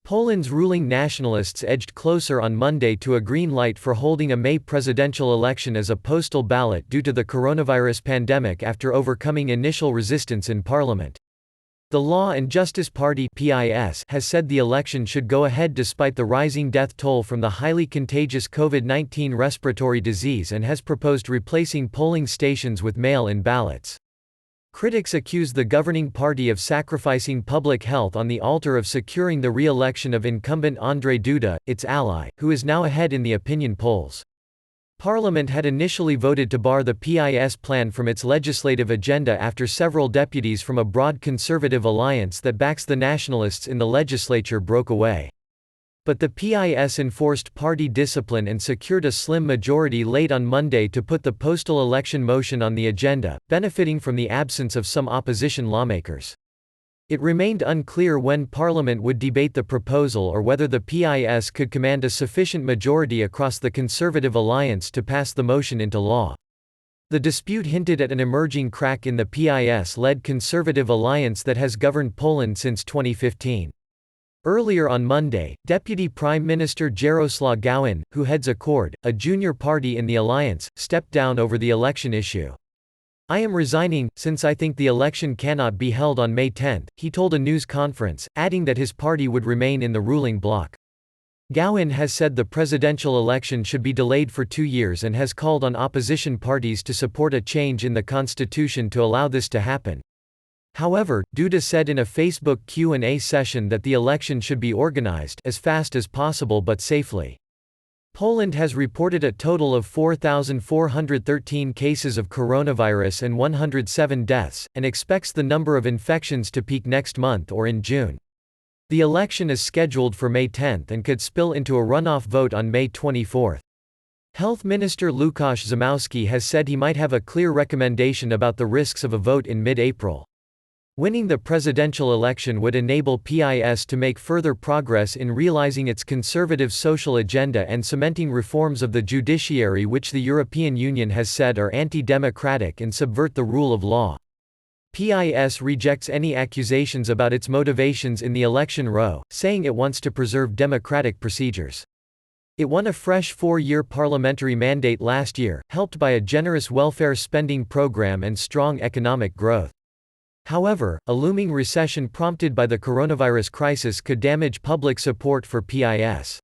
Poland's ruling nationalists edged closer on Monday to a green light for holding a May presidential election as a postal ballot due to the coronavirus pandemic after overcoming initial resistance in parliament. The Law and Justice Party (PiS) has said the election should go ahead despite the rising death toll from the highly contagious COVID-19 respiratory disease and has proposed replacing polling stations with mail-in ballots. Critics accuse the governing party of sacrificing public health on the altar of securing the re-election of incumbent Andrzej Duda, its ally, who is now ahead in the opinion polls. Parliament had initially voted to bar the PiS plan from its legislative agenda after several deputies from a broad conservative alliance that backs the nationalists in the legislature broke away. But the PiS enforced party discipline and secured a slim majority late on Monday to put the postal election motion on the agenda, benefiting from the absence of some opposition lawmakers. It remained unclear when Parliament would debate the proposal or whether the PiS could command a sufficient majority across the Conservative alliance to pass the motion into law. The dispute hinted at an emerging crack in the PiS-led Conservative alliance that has governed Poland since 2015. Earlier on Monday, Deputy Prime Minister Jarosław Gowin, who heads Accord, a junior party in the alliance, stepped down over the election issue. "I am resigning, since I think the election cannot be held on May 10, he told a news conference, adding that his party would remain in the ruling bloc. Gowin has said the presidential election should be delayed for 2 years and has called on opposition parties to support a change in the constitution to allow this to happen. However, Duda said in a Facebook Q&A session that the election should be organized as fast as possible but safely. Poland has reported a total of 4,413 cases of coronavirus and 107 deaths, and expects the number of infections to peak next month or in June. The election is scheduled for May 10 and could spill into a runoff vote on May 24. Health Minister Łukasz Szumowski has said he might have a clear recommendation about the risks of a vote in mid-April. Winning the presidential election would enable PiS to make further progress in realizing its conservative social agenda and cementing reforms of the judiciary which the European Union has said are anti-democratic and subvert the rule of law. PiS rejects any accusations about its motivations in the election row, saying it wants to preserve democratic procedures. It won a fresh 4-year parliamentary mandate last year, helped by a generous welfare spending program and strong economic growth. However, a looming recession prompted by the coronavirus crisis could damage public support for PiS.